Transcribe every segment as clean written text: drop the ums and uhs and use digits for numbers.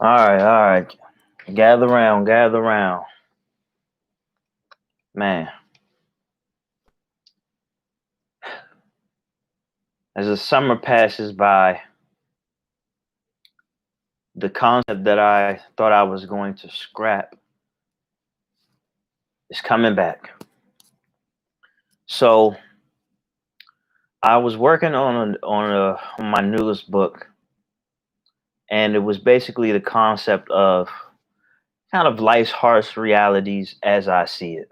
All right. Gather round, gather round. Man, as the summer passes by, the concept that I thought I was going to scrap is coming back. So I was working on my newest book, and it was basically the concept of kind of life's harsh realities as I see it.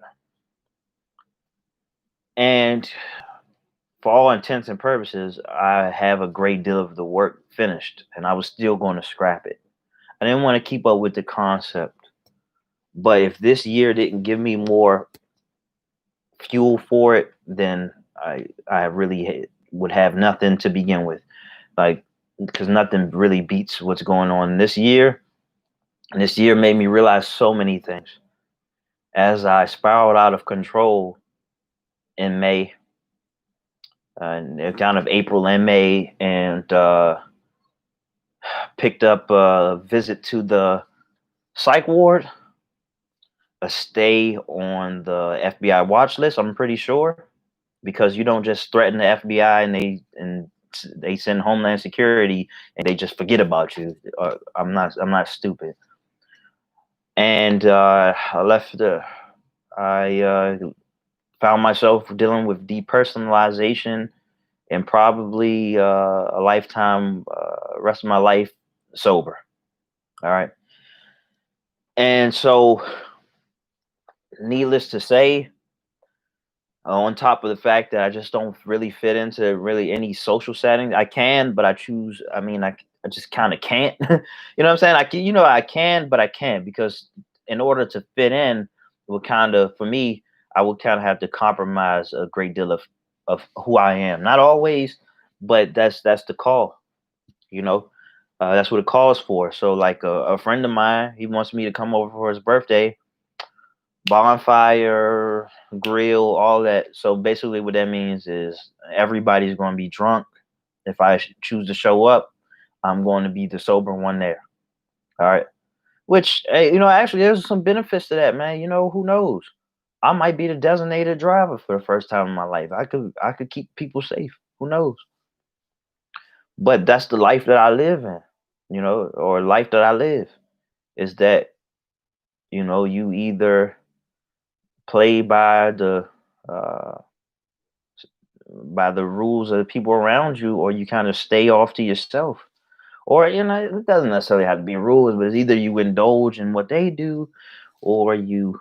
And for all intents and purposes, I have a great deal of the work finished, and I was still going to scrap it. I didn't want to keep up with the concept. But if this year didn't give me more fuel for it, then I really would have nothing to begin with. Like, because nothing really beats what's going on this year. And this year made me realize so many things. As I spiraled out of control in May, kind of April and May, and picked up a visit to the psych ward, a stay on the FBI watch list, I'm pretty sure, because you don't just threaten the FBI and they send Homeland Security and they just forget about you. I'm not stupid. And I left the I found myself dealing with depersonalization and probably a lifetime, rest of my life sober. All right. And so, needless to say, on top of the fact that I just don't really fit into really any social setting. I can, but I choose. I mean, I just kind of can't. You know what I'm saying? I can, I can, but I can't because in order to fit in, it would kind of for me, I would kind of have to compromise a great deal of who I am. Not always, but that's the call. You know, that's what it calls for. So, like a friend of mine, he wants me to come over for his birthday bonfire, grill, all that. So basically, what that means is everybody's going to be drunk. If I choose to show up, I'm going to be the sober one there. All right. Which, hey, actually, there's some benefits to that, man. Who knows? I might be the designated driver for the first time in my life. I could keep people safe. Who knows? But that's the life that I live in, or life that I live is that you either play uh, by the rules of the people around you, or you kind of stay off to yourself. Or it doesn't necessarily have to be rules, but it's either you indulge in what they do, or you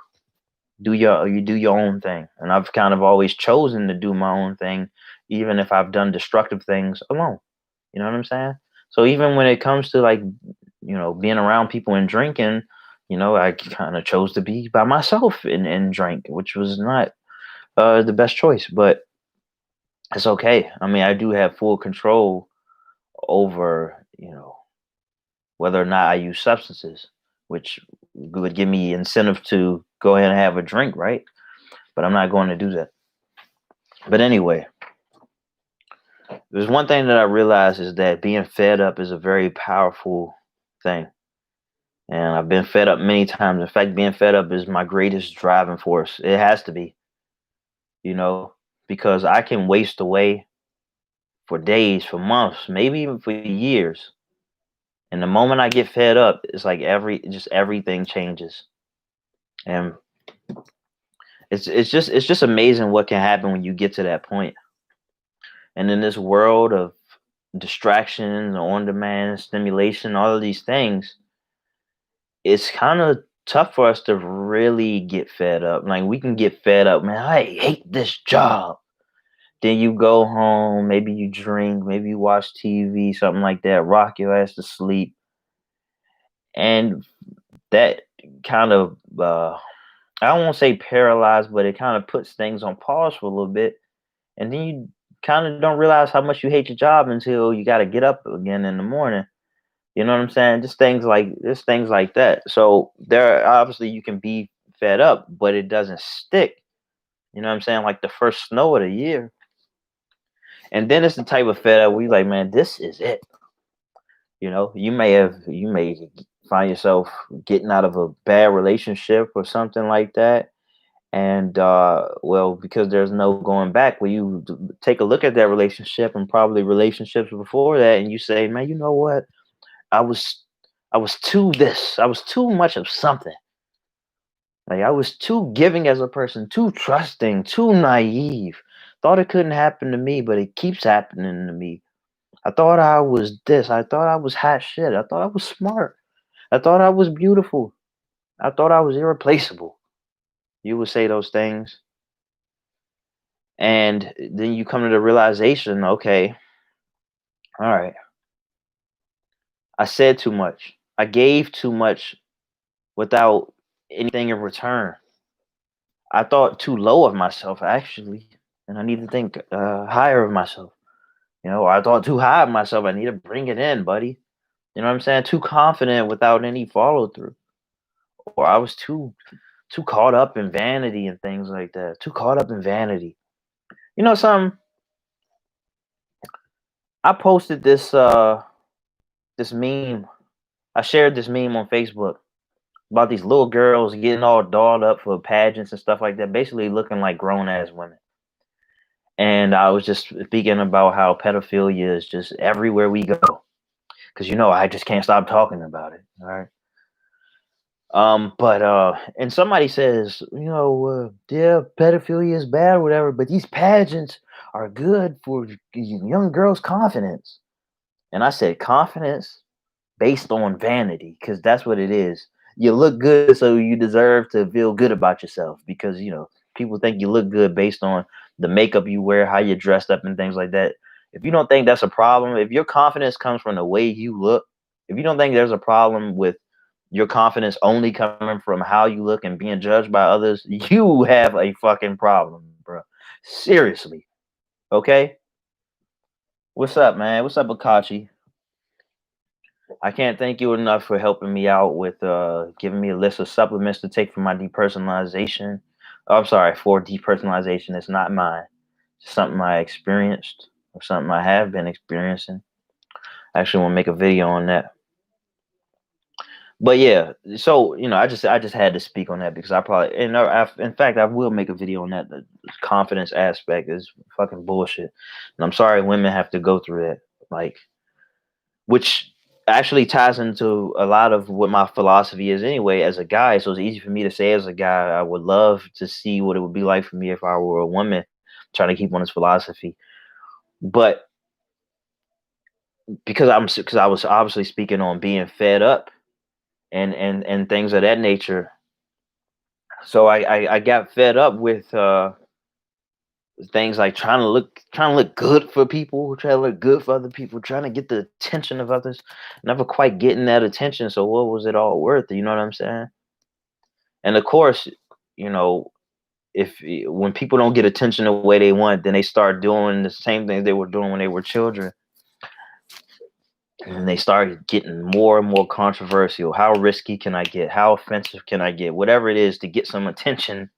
do your own thing. And I've kind of always chosen to do my own thing, even if I've done destructive things alone. You know what I'm saying? So even when it comes to like being around people and drinking, I kind of chose to be by myself and drink, which was not the best choice, but it's okay. I mean, I do have full control over, whether or not I use substances, which would give me incentive to go ahead and have a drink, right? But I'm not going to do that. But anyway, there's one thing that I realize is that being fed up is a very powerful thing. And I've been fed up many times. In fact, being fed up is my greatest driving force. It has to be, you know, because I can waste away for days, for months, maybe even for years. And the moment I get fed up, it's like everything changes. And it's just amazing what can happen when you get to that point. And in this world of distractions, on demand stimulation, all of these things, it's kind of tough for us to really get fed up. Like we can get fed up, man. I hate this job. Then you go home, maybe you drink, maybe you watch TV, something like that, rock your ass to sleep, and that kind of I won't say paralyzed, but it kind of puts things on pause for a little bit, and then you kind of don't realize how much you hate your job until you got to get up again in the morning. You know what I'm saying? Just things like that. So there, obviously, you can be fed up, but it doesn't stick. You know what I'm saying? Like the first snow of the year, and then it's the type of fed up where you like, man, this is it. You may find yourself getting out of a bad relationship or something like that. And well, because there's no going back, well, take a look at that relationship and probably relationships before that, and you say, man, you know what? I was I was too this. I was too much of something. Like I was too giving as a person, too trusting, too naive. Thought it couldn't happen to me, but it keeps happening to me. I thought I was this. I thought I was hot shit. I thought I was smart. I thought I was beautiful. I thought I was irreplaceable. You would say those things. And then you come to the realization, okay, all right, I said too much. I gave too much without anything in return. I thought too low of myself, actually, and I need to think higher of myself. Or I thought too high of myself. I need to bring it in, buddy. You know what I'm saying? Too confident without any follow through, or I was too caught up in vanity and things like that. Too caught up in vanity. You know something? I posted this meme. I shared this meme on Facebook about these little girls getting all dolled up for pageants and stuff like that, basically looking like grown ass women. And I was just speaking about how pedophilia is just everywhere we go. Because I just can't stop talking about it. All right. But and somebody says, yeah, pedophilia is bad, or whatever, but these pageants are good for young girls' confidence. And I said, confidence based on vanity, because that's what it is. You look good, so you deserve to feel good about yourself, because people think you look good based on the makeup you wear, how you're dressed up, and things like that. If you don't think that's a problem, if your confidence comes from the way you look, if you don't think there's a problem with your confidence only coming from how you look and being judged by others, you have a fucking problem, bro. Seriously. Okay? What's up, man? What's up, Akachi? I can't thank you enough for helping me out with giving me a list of supplements to take for my depersonalization. Oh, I'm sorry, for depersonalization. It's not mine. It's something I experienced or something I have been experiencing. I actually want to make a video on that. But yeah, so I just had to speak on that because I probably, and in fact, I will make a video on that. The confidence aspect is fucking bullshit, and I'm sorry women have to go through that. Like, which actually ties into a lot of what my philosophy is anyway as a guy. So it's easy for me to say as a guy, I would love to see what it would be like for me if I were a woman trying to keep on this philosophy. But because I was obviously speaking on being fed up and things of that nature. So I got fed up with things like trying to look good for people, trying to look good for other people, trying to get the attention of others, never quite getting that attention. So what was it all worth? You know what I'm saying? And of course, you know, when people don't get attention the way they want, then they start doing the same things they were doing when they were children. And they start getting more and more controversial. How risky can I get? How offensive can I get? Whatever it is to get some attention.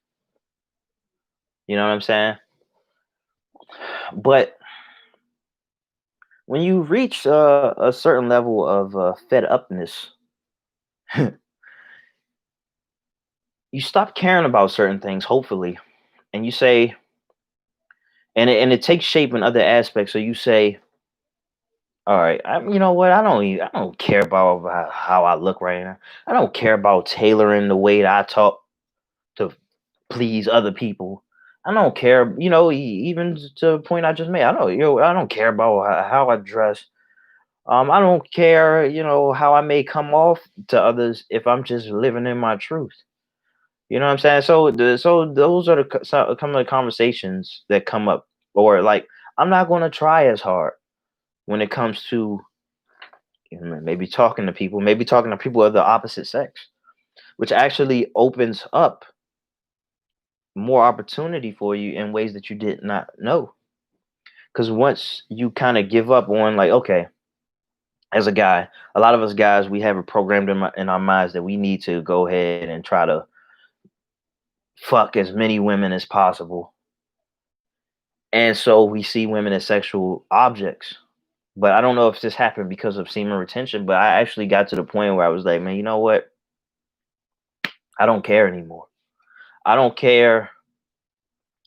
You know what I'm saying? But when you reach a certain level of fed upness, you stop caring about certain things, hopefully, and you say, and it takes shape in other aspects. So you say, all right, you know what? I don't care about how I look right now. I don't care about tailoring the way that I talk to please other people. I don't care, even to the point I just made. I don't care about how I dress. I don't care, how I may come off to others if I'm just living in my truth. You know what I'm saying? So those are some of the conversations that come up, or like I'm not going to try as hard when it comes to maybe talking to people of the opposite sex, which actually opens up more opportunity for you in ways that you did not know. Because once you kind of give up on like, okay, as a guy, a lot of us guys, we have it programmed in our minds that we need to go ahead and try to fuck as many women as possible. And so we see women as sexual objects. But I don't know if this happened because of semen retention, but I actually got to the point where I was like, man, you know what? I don't care anymore. I don't care.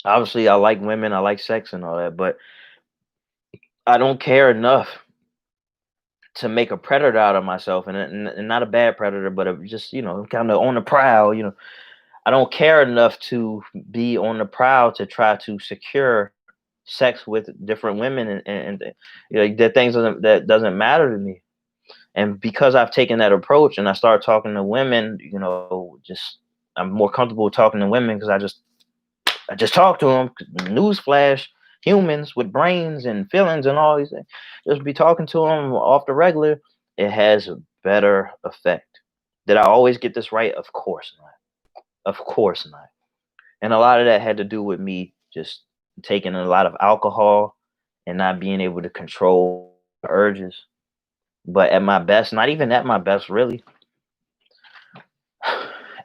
Obviously, I like women, I like sex and all that, but I don't care enough to make a predator out of myself, and not a bad predator, but just kind of on the prowl. I don't care enough to be on the prowl to try to secure sex with different women, and that things that doesn't matter to me. And because I've taken that approach and I start talking to women, just I'm more comfortable talking to women because I just talk to them. Newsflash: humans with brains and feelings and all these things. Just be talking to them off the regular. It has a better effect. Did I always get this right? Of course not. Of course not. And a lot of that had to do with me just taking a lot of alcohol and not being able to control urges. But at my best, not even at my best, really,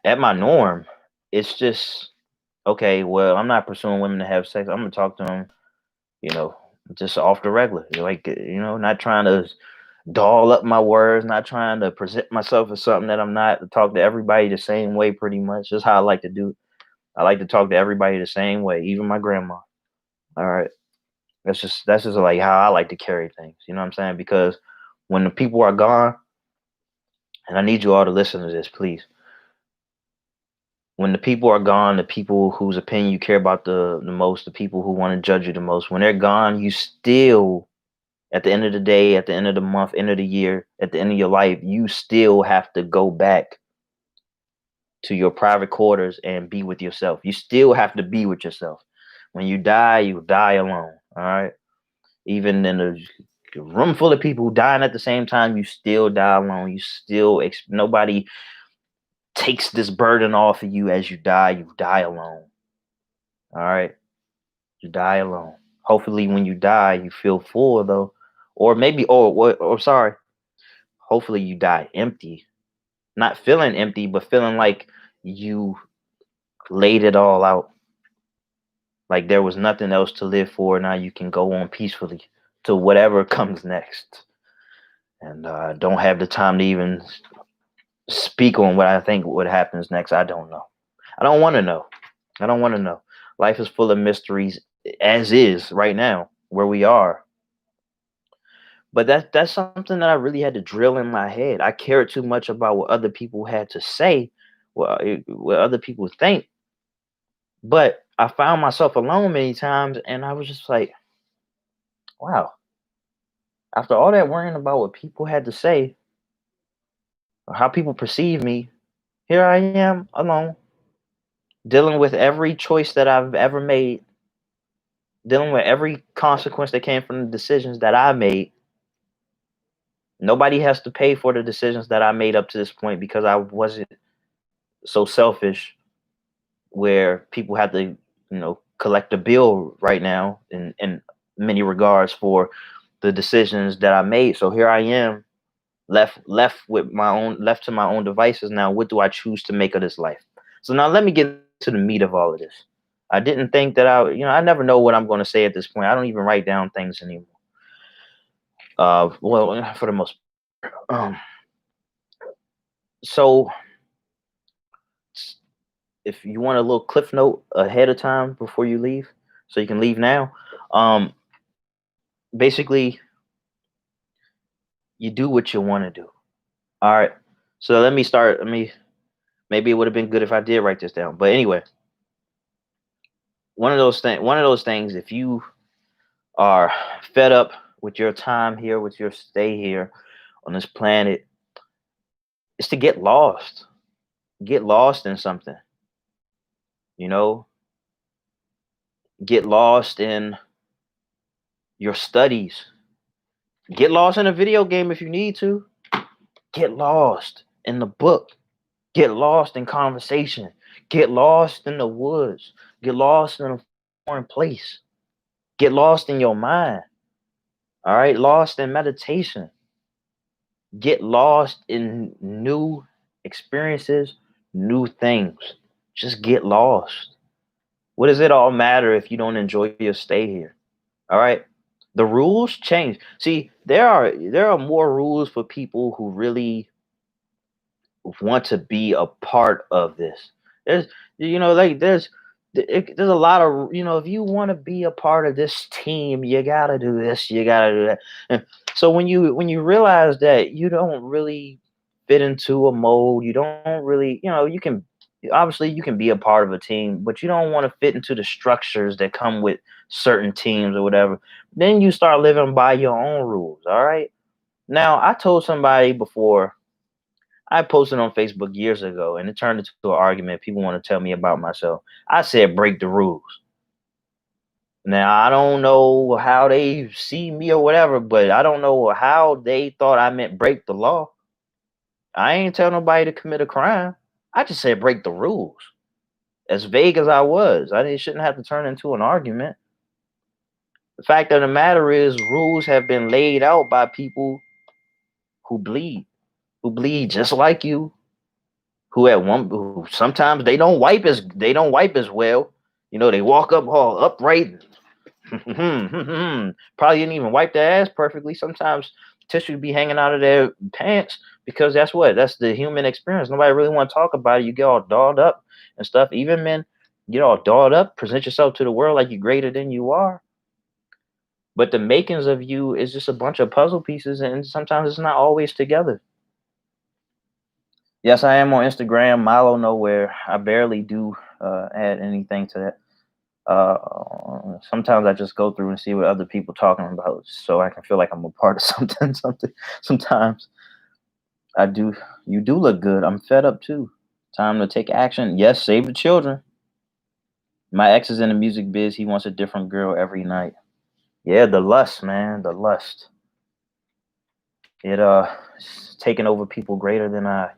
at my norm, it's just okay. Well, I'm not pursuing women to have sex. I'm gonna talk to them, you know, just off the regular. Like, not trying to doll up my words, not trying to present myself as something that I'm not. Talk to everybody the same way, pretty much. That's how I like to do. I like to talk to everybody the same way, even my grandma. All right, that's just like how I like to carry things. You know what I'm saying? Because when the people are gone, and I need you all to listen to this, please. When the people are gone, the people whose opinion you care about the most, the people who want to judge you the most, when they're gone, you still, at the end of the day, at the end of the month, end of the year, at the end of your life, you still have to go back to your private quarters and be with yourself. You still have to be with yourself. When you die alone. All right. Even in a room full of people dying at the same time, you still die alone. You still nobody takes this burden off of you as you die. You die alone. All right. You die alone. Hopefully, when you die, you feel full though, or maybe, or sorry. Hopefully, you die empty, not feeling empty, but feeling like you laid it all out. Like there was nothing else to live for. Now you can go on peacefully to whatever comes next, and don't have the time to even speak on what I think what happens next. I don't know. I don't want to know. I don't want to know. Life is full of mysteries, as is right now where we are. But that's something that I really had to drill in my head. I cared too much about what other people had to say, what other people think. But I found myself alone many times, and I was just like, wow. After all that worrying about what people had to say or how people perceive me, here I am alone, dealing with every choice that I've ever made, dealing with every consequence that came from the decisions that I made. Nobody has to pay for the decisions that I made up to this point because I wasn't so selfish where people have to, collect a bill right now in many regards for the decisions that I made. So here I am, left to my own devices. Now, what do I choose to make of this life? So now let me get to the meat of all of this. I didn't think that I never know what I'm going to say at this point. I don't even write down things anymore. Well, for the most, um, so if you want a little cliff note ahead of time before you leave, so you can leave now. Um, Basically, you do what you want to do. All right. So let me start. Maybe it would have been good if I did write this down. But anyway, one of those things. If you are fed up with your time here, with your stay here on this planet, is to get lost. Get lost in something. You know, get lost in your studies. Get lost in a video game if you need to. Get lost in the book. Get lost in conversation. Get lost in the woods. Get lost in a foreign place. Get lost in your mind. All right. Lost in meditation. Get lost in new experiences, new things. Just get lost. What does it all matter if you don't enjoy your stay here? All right. The rules change. See, there are more rules for people who really want to be a part of this. There's, like there's a lot of, if you want to be a part of this team, you gotta do this, you gotta do that. And so when you realize that you don't really fit into a mold, you don't really, you can obviously you can be a part of a team, but you don't want to fit into the structures that come with certain teams or whatever. Then you start living by your own rules. All right. Now I told somebody before, I posted on Facebook years ago, and it turned into an argument. People want to tell me about myself. I said, break the rules. Now, I don't know how they see me or whatever, but I don't know how they thought I meant break the law. I ain't tell nobody to commit a crime. I just said break the rules. As vague as I was, shouldn't have to turn into an argument. The fact of the matter is, rules have been laid out by people who bleed just like you, who sometimes they don't wipe as well. They walk up all upright. Probably didn't even wipe their ass perfectly. Sometimes tissue be hanging out of their pants because that's the human experience. Nobody really want to talk about it. You get all dolled up and stuff. Even men get all dolled up, present yourself to the world like you're greater than you are. But the makings of you is just a bunch of puzzle pieces, and sometimes it's not always together. Yes, I am on Instagram, Milo Nowhere. I barely do add anything to that. Sometimes I just go through and see what other people talking about, so I can feel like I'm a part of something. Something. Sometimes I do. You do look good. I'm fed up too. Time to take action. Yes, save the children. My ex is in the music biz. He wants a different girl every night. Yeah, the lust, man, the lust. It's taking over people greater than I.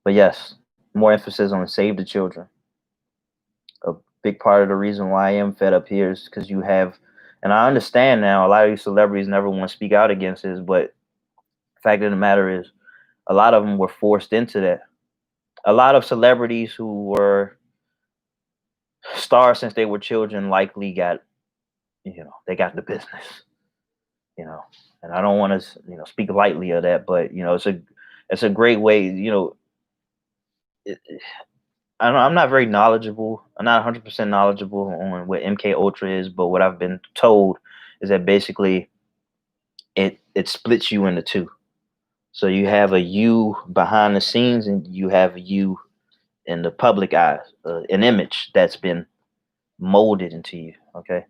But yes, more emphasis on save the children. A big part of the reason why I am fed up here is because you have, and I understand now, a lot of these celebrities never want to speak out against this, but the fact of the matter is, a lot of them were forced into that. A lot of celebrities who were stars since they were children likely got, they got the business, you know, and I don't want to, speak lightly of that, but it's a great way, it, I'm not very knowledgeable. I'm not 100% knowledgeable on what MK Ultra is, but what I've been told is that basically it splits you into two. So you have a you behind the scenes, and you have a you in the public eye, an image that's been molded into you. Okay,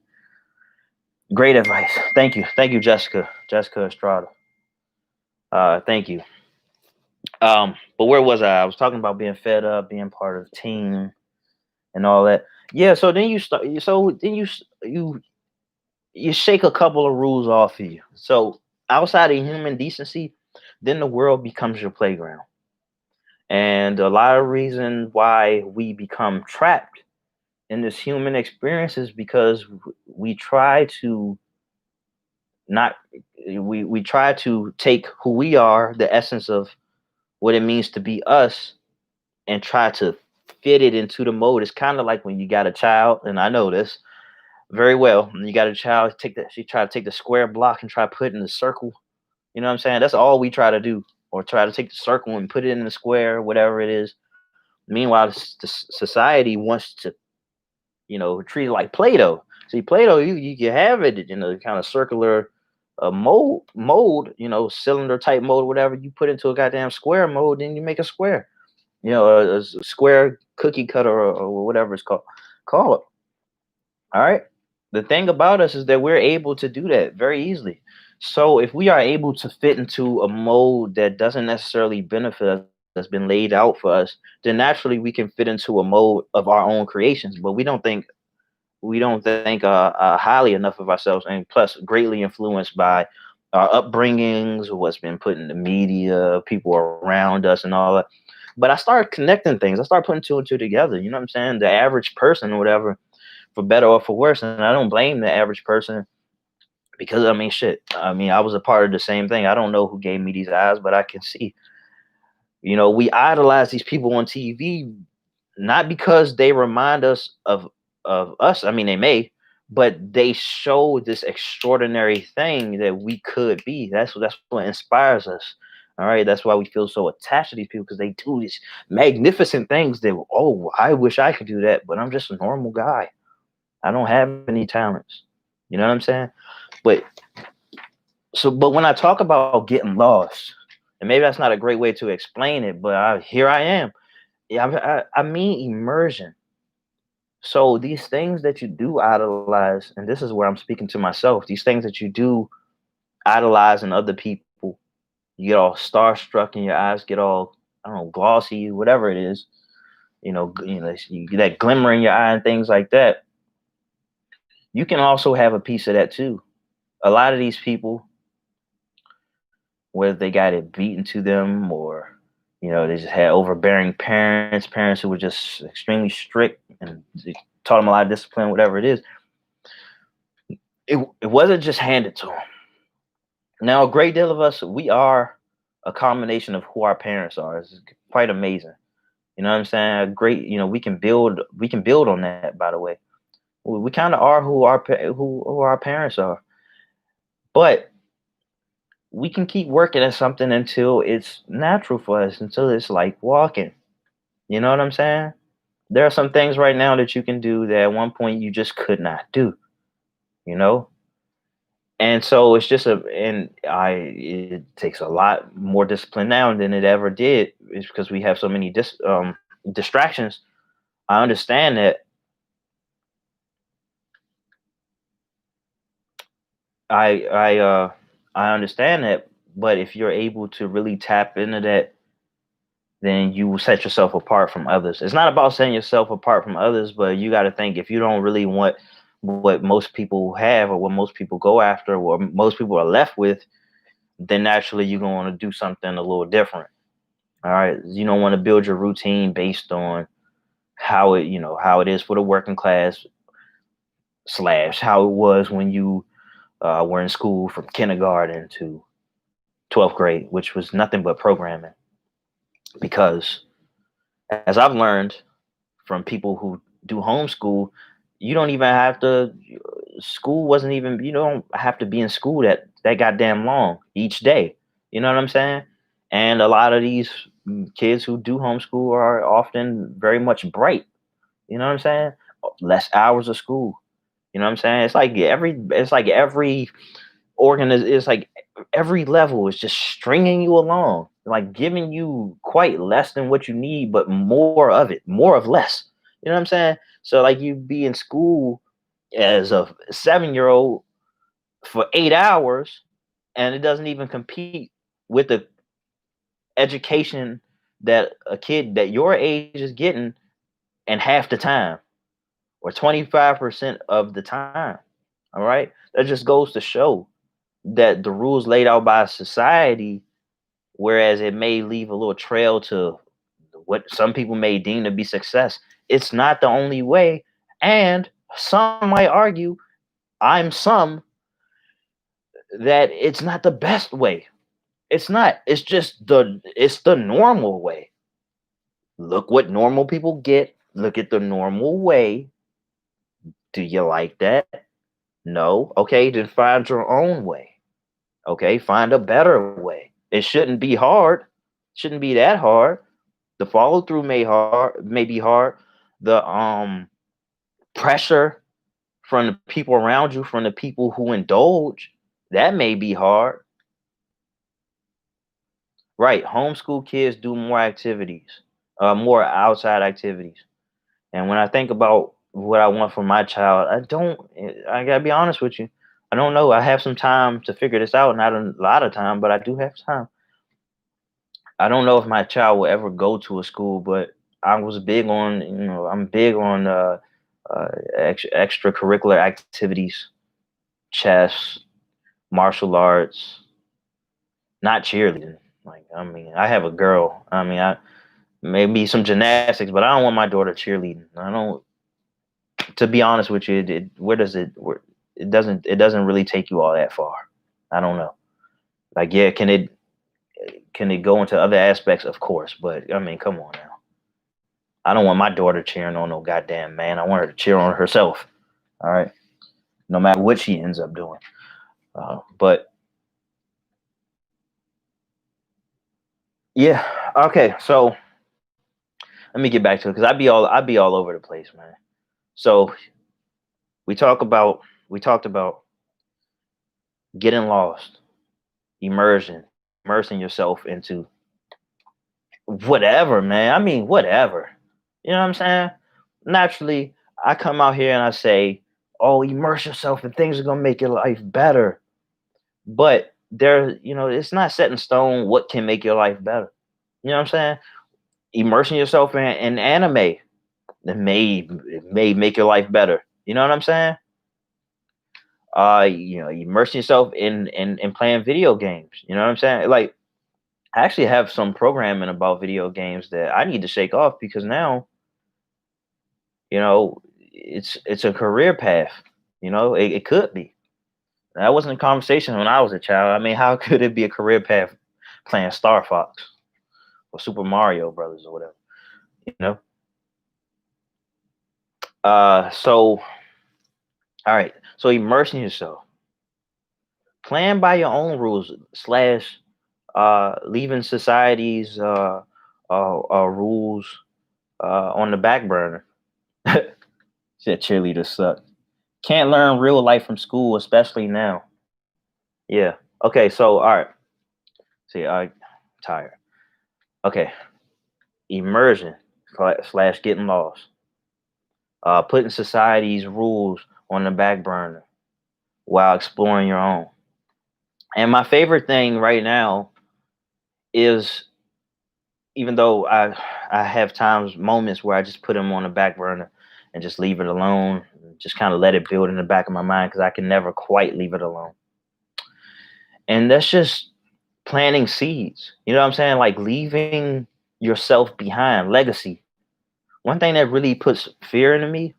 great advice. Thank you, Jessica Estrada. Thank you. But where was I? I was talking about being fed up, being part of the team, and all that. Yeah. So then you start. So then you shake a couple of rules off of you. So outside of human decency, then the world becomes your playground. And a lot of reason why we become trapped in this human experience is because we try to not we try to take who we are, the essence of what it means to be us, and try to fit it into the mold. It's kind of like when you got a child, and I know this very well. When you got a child, she try to take the square block and try to put it in the circle. You know what I'm saying? That's all we try to do, or try to take the circle and put it in the square, whatever it is. Meanwhile, the society wants to, treat it like Play-Doh. See, Play-Doh, you can have it in a kind of circular mold, cylinder type mold, whatever. You put into a goddamn square mold, then you make a square. A square cookie cutter, or whatever it's called. Call it. All right. The thing about us is that we're able to do that very easily. So if we are able to fit into a mold that doesn't necessarily benefit us, that's been laid out for us, then naturally we can fit into a mold of our own creations. But we don't think highly enough of ourselves, and plus greatly influenced by our upbringings, what's been put in the media, people around us, and all that. But I started connecting things. I started putting two and two together. You know what I'm saying? The average person, or whatever, for better or for worse. And I don't blame the average person, because I mean, shit. I mean, I was a part of the same thing. I don't know who gave me these eyes, but I can see. We idolize these people on TV, not because they remind us of us. I mean, they may, but they show this extraordinary thing that we could be. That's what inspires us. All right, that's why we feel so attached to these people, because they do these magnificent things that, oh, I wish I could do that, but I'm just a normal guy. I don't have any talents. You know what I'm saying? But but when I talk about getting lost, and maybe that's not a great way to explain it, but here I am. Yeah, I mean immersion. So these things that you do idolize, and this is where I'm speaking to myself, these things that you do idolize in other people, you get all starstruck and your eyes get all, I don't know, glossy, whatever it is, you get that glimmer in your eye and things like that. You can also have a piece of that too. A lot of these people, whether they got it beaten to them, or they just had overbearing parents who were just extremely strict and they taught them a lot of discipline, whatever it is, it wasn't just handed to them. Now, a great deal of us, we are a combination of who our parents are. It's quite amazing. You know what I'm saying? A great, we can build on that. By the way, we kind of are who our parents are, but we can keep working at something until it's natural for us, until it's like walking. You know what I'm saying? There are some things right now that you can do that at one point you just could not do. You know, and so it's just it takes a lot more discipline now than it ever did. It's because we have so many distractions. I understand that. I I uh I understand that, but if you're able to really tap into that, then you will set yourself apart from others. It's not about setting yourself apart from others, but you got to think, if you don't really want what most people have or what most people go after, or what most people are left with, then naturally you're going to want to do something a little different. All right, you don't want to build your routine based on how it is for the working class slash how it was when you were in school from kindergarten to 12th grade, which was nothing but programming. Because as I've learned from people who do homeschool, you don't even have to. School wasn't even. You don't have to be in school that goddamn long each day. You know what I'm saying? And a lot of these kids who do homeschool are often very much bright. You know what I'm saying? Less hours of school. You know what I'm saying? It's like every it's like every level is just stringing you along, like giving you quite less than what you need, but more of it, more of less. You know what I'm saying? So like you be in school as a 7-year old for 8 hours, and it doesn't even compete with the education that a kid that your age is getting in half the time, or 25% of the time. All right. That just goes to show that the rules laid out by society, whereas it may leave a little trail to what some people may deem to be success, it's not the only way. And some might argue, I'm some, that it's not the best way. It's not. It's the normal way. Look what normal people get. Look at the normal way. Do you like that? No. Okay, then find your own way. Okay, find a better way. It shouldn't be hard. Shouldn't be that hard. The follow through may be hard. The pressure from the people around you, from the people who indulge, that may be hard. Right. Homeschool kids do more activities, more outside activities. And when I think about what I want for my child, I gotta be honest with you. I don't know. I have some time to figure this out. Not a lot of time, but I do have time. I don't know if my child will ever go to a school, but I'm big on extracurricular activities, chess, martial arts, not cheerleading. Like, I mean, I have a girl. I mean, maybe some gymnastics, but I don't want my daughter cheerleading. I don't. To be honest with you, it doesn't really take you all that far. I don't know. Like, yeah, can it go into other aspects? Of course, but I mean, come on now. I don't want my daughter cheering on no goddamn man. I want her to cheer on herself. All right. no matter what she ends up doing. But yeah, okay. So let me get back to it because I'd be all over the place, man. So we talk about we talked about getting lost, immersing yourself into whatever, man. I mean, whatever. You know what I'm saying? Naturally, I come out here and I say, "Oh, immerse yourself, and things are gonna make your life better." But it's not set in stone what can make your life better. You know what I'm saying? Immersing yourself in anime it may make your life better. You know what I'm saying? Immersing yourself in playing video games. You know what I'm saying? Like, I actually have some programming about video games that I need to shake off because now, it's a career path. It could be. That wasn't a conversation when I was a child. I mean, how could it be a career path playing Star Fox or Super Mario Brothers or whatever? You know. So all right. So immersing yourself, playing by your own rules slash leaving society's rules on the back burner. Said cheerleaders suck. Can't learn real life from school, especially now. Yeah. Okay. So all right. See, I tired. Okay. Immersion slash getting lost. Putting society's rules on the back burner while exploring your own. And my favorite thing right now is, even though I have moments where I just put them on the back burner and just leave it alone, just kind of let it build in the back of my mind because I can never quite leave it alone. And that's just planting seeds. You know what I'm saying? Like leaving yourself behind, legacy. One thing that really puts fear into me,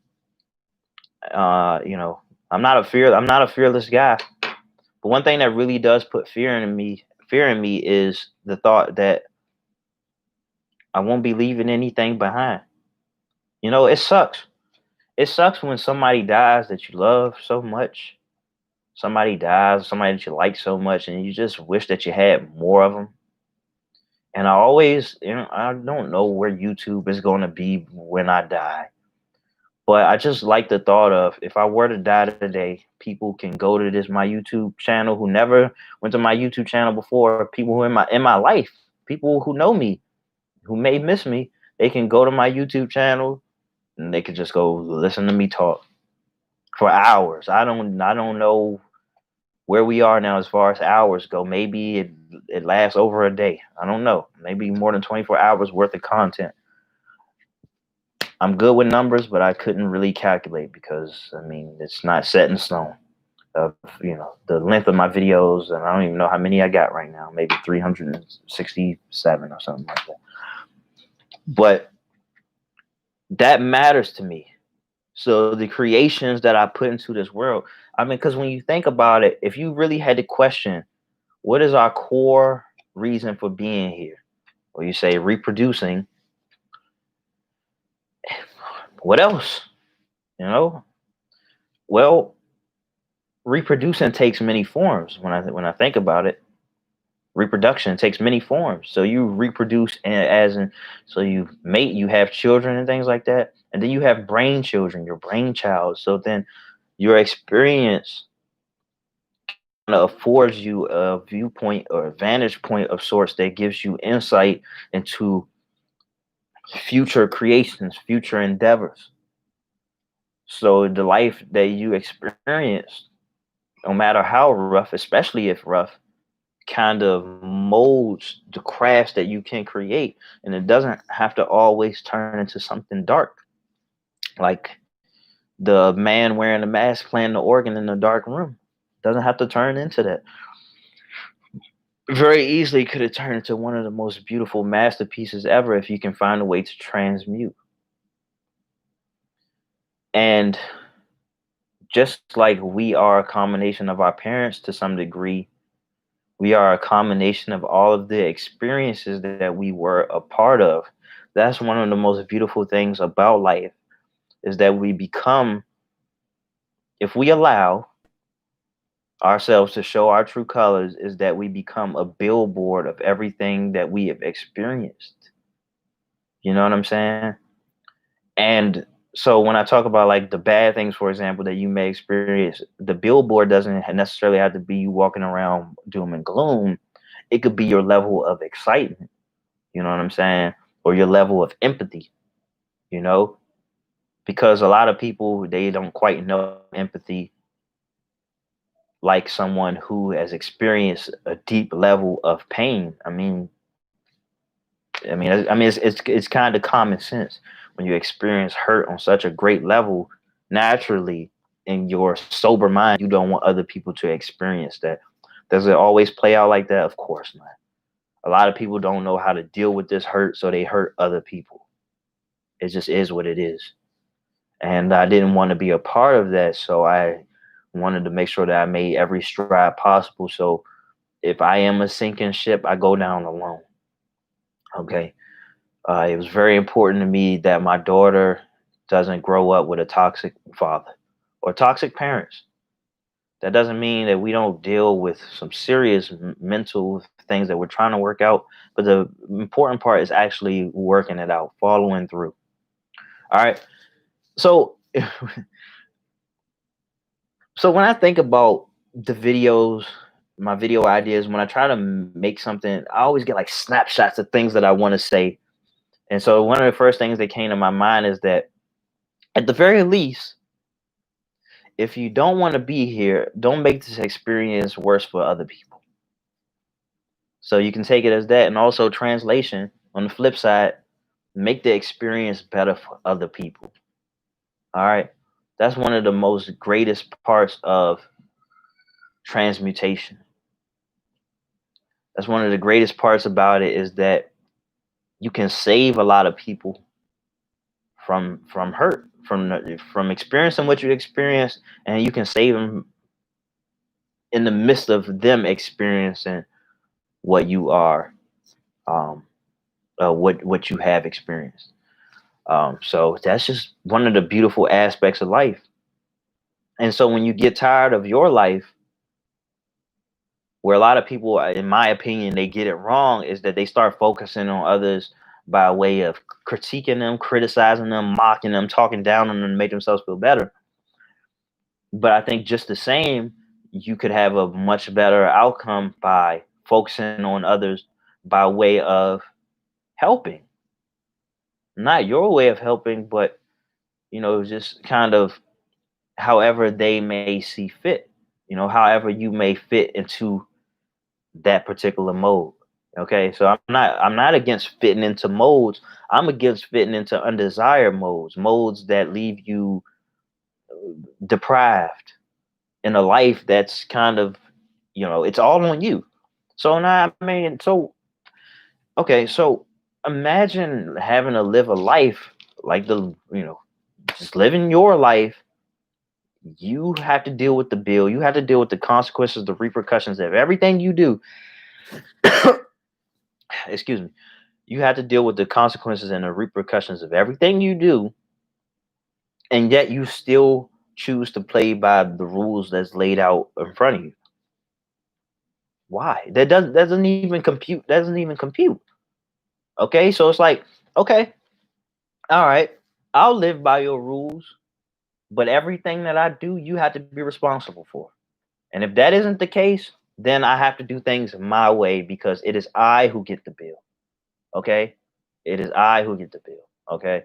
I'm not a fearless guy, but one thing that really does put fear in me is the thought that I won't be leaving anything behind. It sucks. It sucks when somebody dies that you love so much. Somebody dies, somebody that you like so much, and you just wish that you had more of them. And I don't know where YouTube is going to be when I die. But I just like the thought of, if I were to die today, people can go to my YouTube channel who never went to my YouTube channel before. People who in my life, people who know me, who may miss me, they can go to my YouTube channel and they could just go listen to me talk for hours. I don't know where we are now as far as hours go. Maybe it lasts over a day. I don't know. Maybe more than 24 hours worth of content. I'm good with numbers, but I couldn't really calculate because I mean it's not set in stone. Of the length of my videos, and I don't even know how many I got right now. Maybe 367 or something like that. But that matters to me. So the creations that I put into this world, I mean, because when you think about it, if you really had to question what is our core reason for being here, or you say reproducing, what else? You know, well, reproducing takes many forms. When I think about it, reproduction takes many forms. So you reproduce as in, so you mate, you have children and things like that, and then you have brain children, your brainchild. So then your experience affords you a viewpoint or a vantage point of sorts that gives you insight into future creations, future endeavors. So the life that you experience, no matter how rough, especially if rough, kind of molds the crafts that you can create. And it doesn't have to always turn into something dark. Like the man wearing the mask playing the organ in the dark room. Doesn't have to turn into that. Very easily could have turned into one of the most beautiful masterpieces ever if you can find a way to transmute. And just like we are a combination of our parents to some degree, we are a combination of all of the experiences that we were a part of. That's one of the most beautiful things about life, is that we become if we allow ourselves to show our true colors, is that we become a billboard of everything that we have experienced. You know what I'm saying? And so when I talk about like the bad things, for example, that you may experience, the billboard doesn't necessarily have to be you walking around doom and gloom. It could be your level of excitement. You know what I'm saying? Or your level of empathy, you know? Because a lot of people, they don't quite know empathy like someone who has experienced a deep level of pain. It's kind of common sense when you experience hurt on such a great level. Naturally, in your sober mind, you don't want other people to experience that. Does it always play out like that? Of course not. A lot of people don't know how to deal with this hurt, so they hurt other people. It just is what it is. And I didn't want to be a part of that, so I wanted to make sure that I made every stride possible. So if I am a sinking ship, I go down alone. Okay. It was very important to me that my daughter doesn't grow up with a toxic father or toxic parents. That doesn't mean that we don't deal with some serious mental things that we're trying to work out, but the important part is actually working it out, following through. All right. So, so when I think about the videos, my video ideas, when I try to make something, I always get like snapshots of things that I want to say. And so one of the first things that came to my mind is that at the very least, if you don't want to be here, don't make this experience worse for other people. So you can take it as that. And also, translation on the flip side, make the experience better for other people. All right. That's one of the most greatest parts of transmutation. That's one of the greatest parts about it is that you can save a lot of people from hurt, from experiencing what you experienced, and you can save them in the midst of them experiencing what you are, um, what you have experienced. So that's just one of the beautiful aspects of life. And so when you get tired of your life, where a lot of people, in my opinion, they get it wrong, is that they start focusing on others by way of critiquing them, criticizing them, mocking them, talking down on them to make themselves feel better. But I think just the same, you could have a much better outcome by focusing on others by way of helping. Not your way of helping, but just kind of however they may see fit. However you may fit into that particular mode. Okay, so I'm not against fitting into modes. I'm against fitting into undesired modes that leave you deprived in a life that's kind of, it's all on you. So now, okay, so imagine having to live a life like just living your life. You have to deal with the bill. You have to deal with the consequences, the repercussions of everything you do. Excuse me. You have to deal with the consequences and the repercussions of everything you do, and yet you still choose to play by the rules that's laid out in front of you. Why? That doesn't even compute. Doesn't even compute. Okay, so it's like, okay, all right, I'll live by your rules, but everything that I do, you have to be responsible for. And if that isn't the case, then I have to do things my way because it is I who get the bill. Okay? It is I who get the bill. Okay?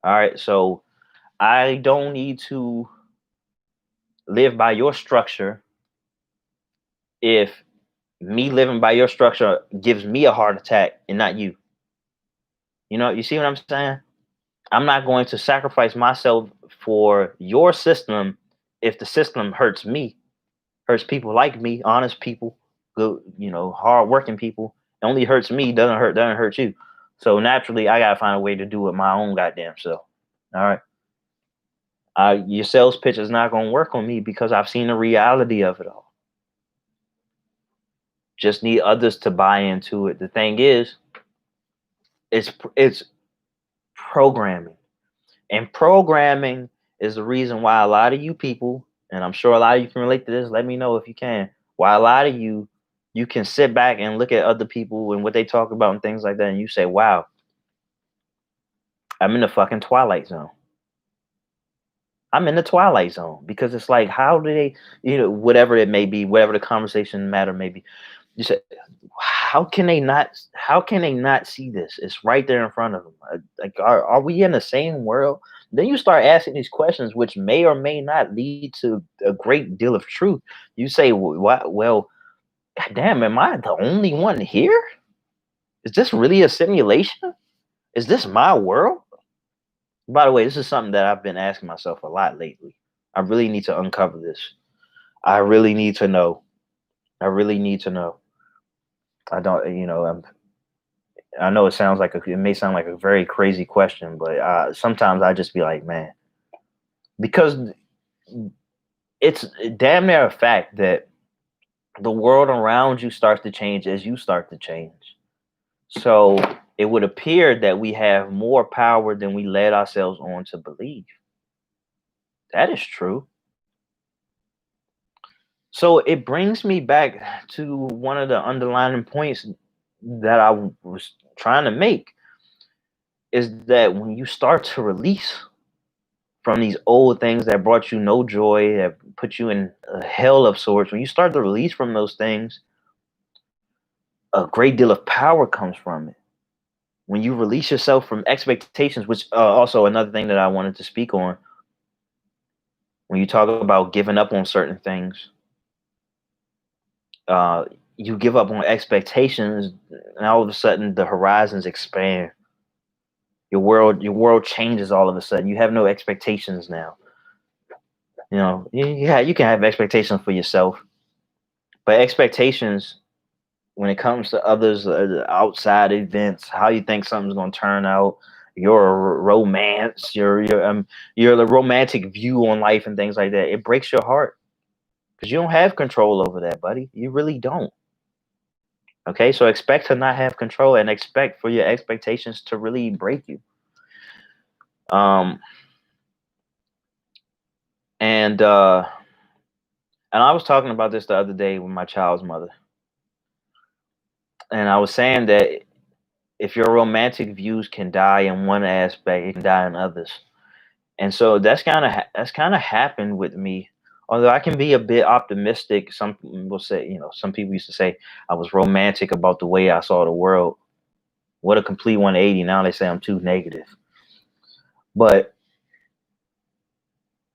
All right. So I don't need to live by your structure if me living by your structure gives me a heart attack and not you. You see what I'm saying? I'm not going to sacrifice myself for your system if the system hurts me, hurts people like me, honest people, good, hard working people. It only hurts me, doesn't hurt you. So naturally, I gotta find a way to do it my own goddamn self. All right. Your sales pitch is not gonna work on me because I've seen the reality of it all. Just need others to buy into it. The thing is, it's programming, and programming is the reason why a lot of you people, and I'm sure a lot of you can relate to this. Let me know if you can. Why a lot of you can sit back and look at other people and what they talk about and things like that, and you say, "Wow, I'm in the fucking twilight zone." I'm in the twilight zone because it's like, how do they, whatever it may be, whatever the conversation matter may be, you say, how can they not? How can they not see this? It's right there in front of them. Like, are we in the same world? Then you start asking these questions, which may or may not lead to a great deal of truth. You say, "What? Well, damn, am I the only one here? Is this really a simulation? Is this my world?" By the way, this is something that I've been asking myself a lot lately. I really need to uncover this. I really need to know. I really need to know. I don't, I know it may sound like a very crazy question, but sometimes I just be like, man, because it's damn near a fact that the world around you starts to change as you start to change. So it would appear that we have more power than we led ourselves on to believe. That is true. So it brings me back to one of the underlying points that I was trying to make, is that when you start to release from these old things that brought you no joy, that put you in a hell of sorts, when you start to release from those things, a great deal of power comes from it. When you release yourself from expectations, which also another thing that I wanted to speak on, when you talk about giving up on certain things, uh, you give up on expectations, and all of a sudden the horizons expand. Your world changes all of a sudden. You have no expectations now. Yeah, you can have expectations for yourself, but expectations when it comes to others, outside events, how you think something's going to turn out, your romance, your the romantic view on life and things like that, it breaks your heart because you don't have control over that, buddy. You really don't. Okay, so expect to not have control and expect for your expectations to really break you. Um, and I was talking about this the other day with my child's mother, and I was saying that if your romantic views can die in one aspect, it can die in others. And so that's kind of happened with me. Although I can be a bit optimistic, some will say, some people used to say I was romantic about the way I saw the world. What a complete 180. Now they say I'm too negative. But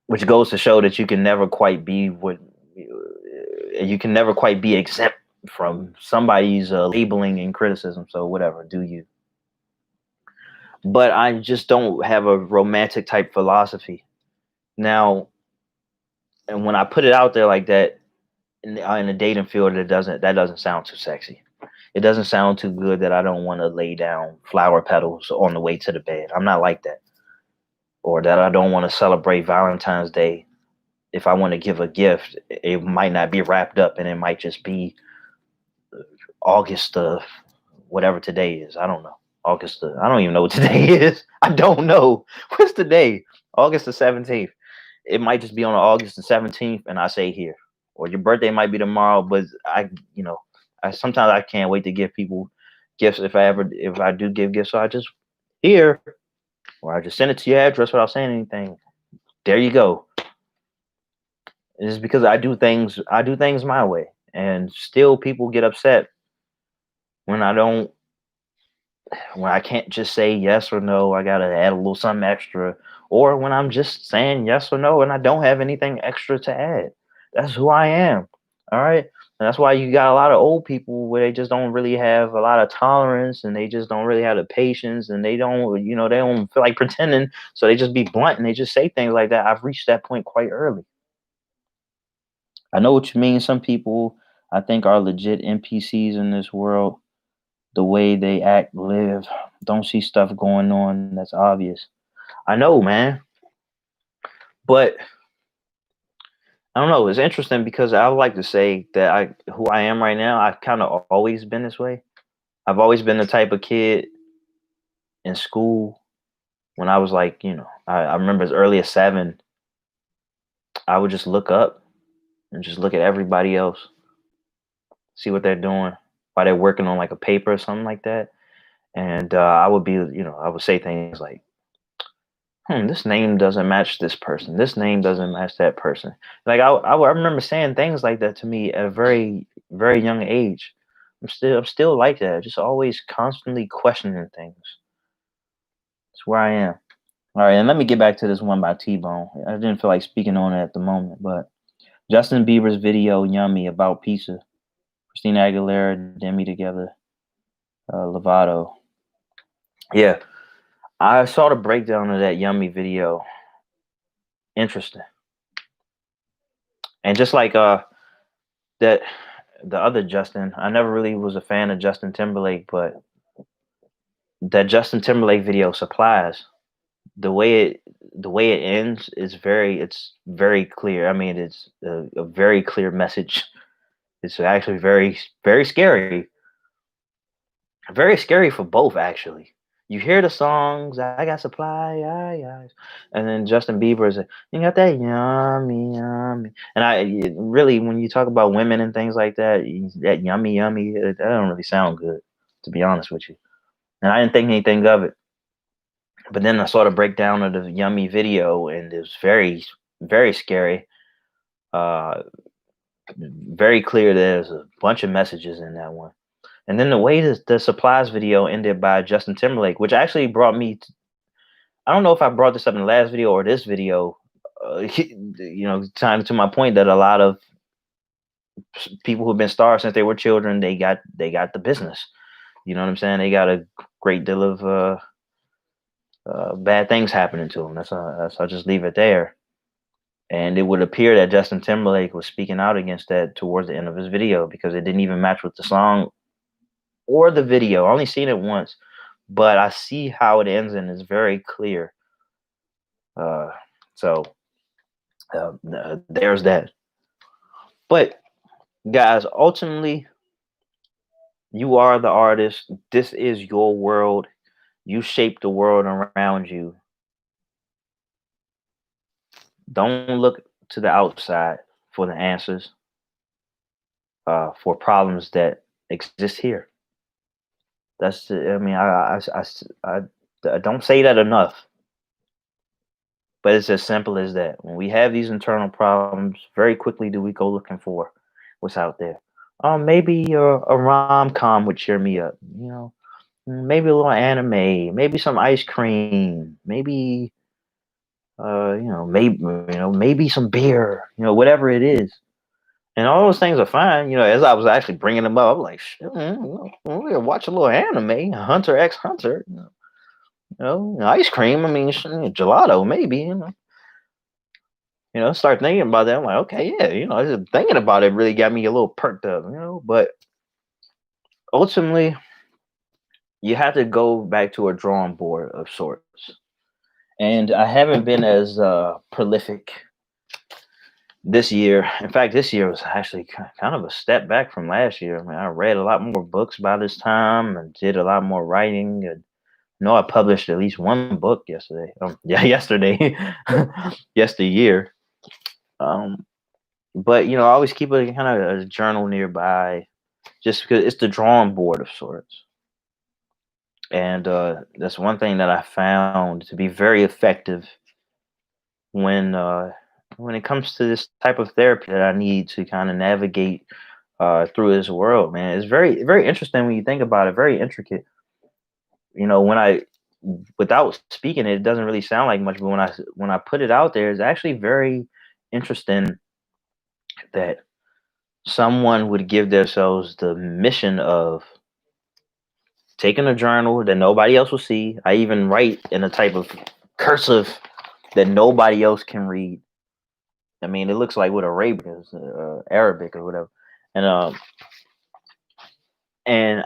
which goes to show that you can never quite be exempt from somebody's labeling and criticism. So whatever, do you? But I just don't have a romantic type philosophy. Now, and when I put it out there like that in the dating field, that doesn't sound too sexy. It doesn't sound too good that I don't want to lay down flower petals on the way to the bed. I'm not like that. Or that I don't want to celebrate Valentine's Day. If I want to give a gift, it might not be wrapped up and it might just be August of whatever today is. I don't know. I don't even know what today is. I don't know. What's today? August the 17th. It might just be on August the 17th and I say here. Or your birthday might be tomorrow, but I sometimes I can't wait to give people gifts if I do give gifts. So I just here or I just send it to your address without saying anything. There you go. It's because I do things my way. And still people get upset when I can't just say yes or no. I gotta add a little something extra. Or when I'm just saying yes or no and I don't have anything extra to add. That's who I am. All right. And that's why you got a lot of old people where they just don't really have a lot of tolerance and they just don't really have the patience and they don't feel like pretending. So they just be blunt and they just say things like that. I've reached that point quite early. I know what you mean. Some people I think are legit NPCs in this world. The way they act, live, don't see stuff going on that's obvious. I know, man. But I don't know. It's interesting because I would like to say that who I am right now, I've kind of always been this way. I've always been the type of kid in school when I was like, I remember as early as 7. I would just look up and just look at everybody else, see what they're doing while they're working on like a paper or something like that. And I would be, I would say things like, this name doesn't match this person. This name doesn't match that person. Like I remember saying things like that to me at a very, very young age. I'm still like that. Just always constantly questioning things. That's where I am. All right, and let me get back to this one by T Bone. I didn't feel like speaking on it at the moment, but Justin Bieber's video "Yummy" about pizza. Christina Aguilera, Demi together, Lovato. Yeah, I saw the breakdown of that "Yummy" video. Interesting, and just like that the other Justin, I never really was a fan of Justin Timberlake, but that Justin Timberlake video Supplies, the way it the way it ends is very clear. I mean, it's a very clear message. It's actually very scary. Very scary for both actually. You hear the songs, I got supply, eyes, and then Justin Bieber is like, you got that yummy, yummy. And really, when you talk about women and things like that, that yummy, yummy, that don't really sound good, to be honest with you. And I didn't think anything of it. But then I saw the breakdown of the yummy video, and it was very scary. Uh, very clear there's a bunch of messages in that one. And then the way the Supplies video ended by Justin Timberlake, which actually brought me I don't know if I brought this up in the last video or this video, time to my point that a lot of people who've been stars since they were children, they got the business. You know what I'm saying? They got a great deal of bad things happening to them. I'll just leave it there. And it would appear that Justin Timberlake was speaking out against that towards the end of his video because it didn't even match with the song or the video. I only seen it once, but I see how it ends and it's very clear. Uh, so there's that. But guys, ultimately, you are the artist. This is your world. You shape the world around you. Don't look to the outside for the answers for problems that exist here. I mean, I don't say that enough, but it's as simple as that. When we have these internal problems, very quickly do we go looking for what's out there. Maybe a rom com would cheer me up. Maybe a little anime, maybe some ice cream, maybe maybe some beer, whatever it is. And all those things are fine. As I was actually bringing them up, I'm like, shit, we'll watch a little anime, Hunter x Hunter, ice cream. I mean, gelato, maybe. Start thinking about that. I'm like, okay, yeah, just thinking about it really got me a little perked up, But ultimately, you have to go back to a drawing board of sorts. And I haven't been as prolific this year. In fact, this year was actually kind of a step back from last year. I mean, I read a lot more books by this time and did a lot more writing. And I published at least one book yesterday. Yeah, yesterday, yesteryear. Um, but I always keep a kind of a journal nearby, just because it's the drawing board of sorts. And that's one thing that I found to be very effective when it comes to this type of therapy that I need to kind of navigate through this world, man. It's very, very interesting when you think about it, very intricate. When without speaking it doesn't really sound like much, but when I put it out there, it's actually very interesting that someone would give themselves the mission of taking a journal that nobody else will see. I even write in a type of cursive that nobody else can read. I mean, it looks like with Arabic, Arabic or whatever, and and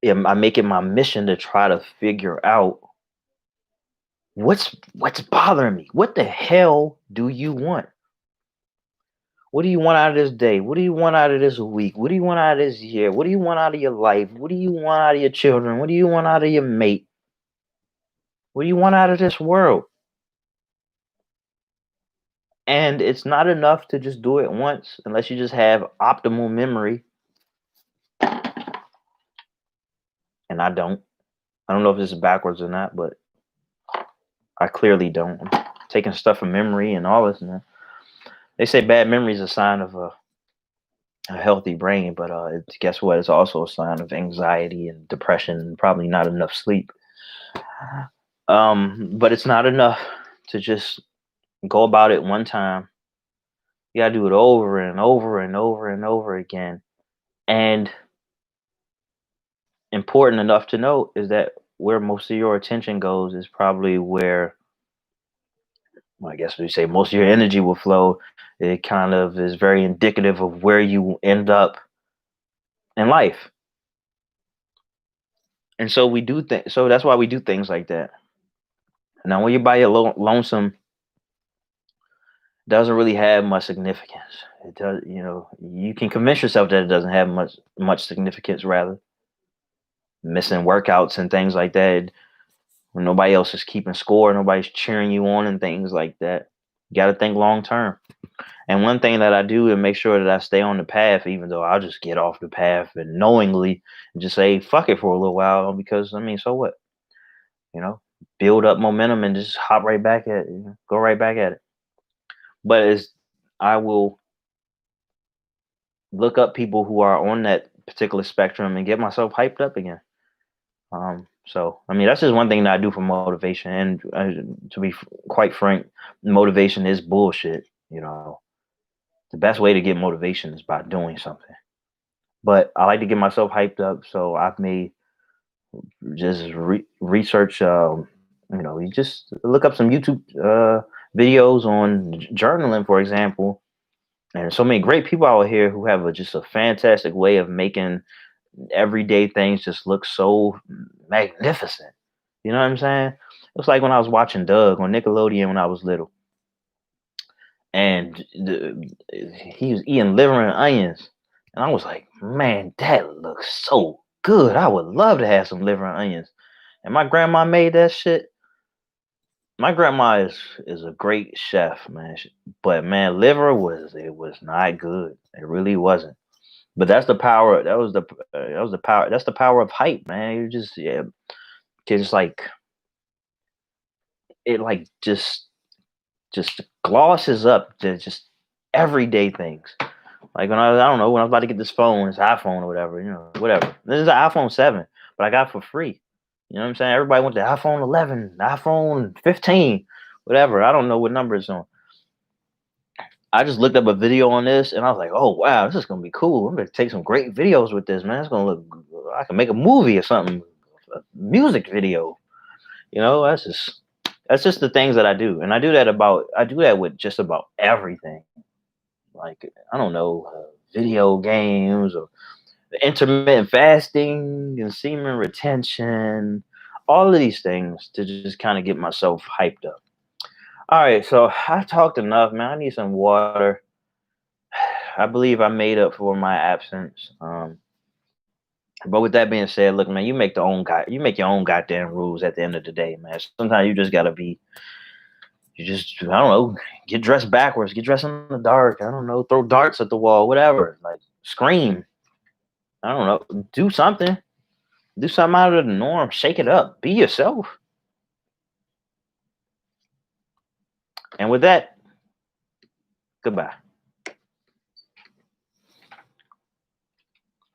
yeah, I make it my mission to try to figure out what's bothering me. What the hell do you want? What do you want out of this day? What do you want out of this week? What do you want out of this year? What do you want out of your life? What do you want out of your children? What do you want out of your mate? What do you want out of this world? And it's not enough to just do it once unless you just have optimal memory. And I don't. I don't know if this is backwards or not, but I clearly don't. I'm taking stuff from memory and all this. And they say bad memory is a sign of a healthy brain, but guess what? It's also a sign of anxiety and depression and probably not enough sleep. But it's not enough to just go about it one time. You gotta do it over and over and over and over again. And important enough to note is that where most of your attention goes is probably where, well, I guess we say most of your energy will flow. It kind of is very indicative of where you end up in life. And so we do things. So that's why we do things like that. Now, when you're by your lonesome, doesn't really have much significance. It does, you can convince yourself that it doesn't have much significance. Rather, missing workouts and things like that, when nobody else is keeping score, nobody's cheering you on, and things like that. You got to think long term. And one thing that I do to make sure that I stay on the path, even though I'll just get off the path and knowingly and just say fuck it for a little while, because I mean, so what? Build up momentum and just hop right back at it, go right back at it. But I will look up people who are on that particular spectrum and get myself hyped up again. So I mean, that's just one thing that I do for motivation. And to be quite frank, motivation is bullshit. The best way to get motivation is by doing something. But I like to get myself hyped up, so I've made just research. You just look up some YouTube videos on journaling, for example. And there's so many great people out here who have just a fantastic way of making everyday things just look so magnificent. You know what I'm saying? It's like when I was watching Doug on Nickelodeon when I was little, and he was eating liver and onions, and I was like, man, that looks so good. I would love to have some liver and onions. And my grandma made that shit. My grandma is a great chef, man. But man, liver was not good. It really wasn't. But that's the power. That was the power. That's the power of hype, man. You just like it, like just glosses up the just everyday things. Like when I don't know, when I was about to get this phone, this iPhone or whatever, whatever. This is an iPhone 7, but I got it for free. You know what I'm saying? Everybody went to iPhone 11, iPhone 15, whatever. I don't know what number it's on. I just looked up a video on this and I was like, oh wow, this is gonna be cool. I'm gonna take some great videos with this, man. It's gonna look, I can make a movie or something, a music video. That's just the things that I do. And I do that with just about everything. Like, I don't know, video games or intermittent fasting and semen retention, all of these things to just kind of get myself hyped up. All right, so I talked enough, man. I need some water. I believe I made up for my absence. But with that being said, look, man, you make your own goddamn rules at the end of the day, man. Sometimes you just gotta I don't know, get dressed backwards, get dressed in the dark. I don't know, throw darts at the wall, whatever. Like scream. I don't know, do something. Do something out of the norm. Shake it up. Be yourself. And with that, goodbye.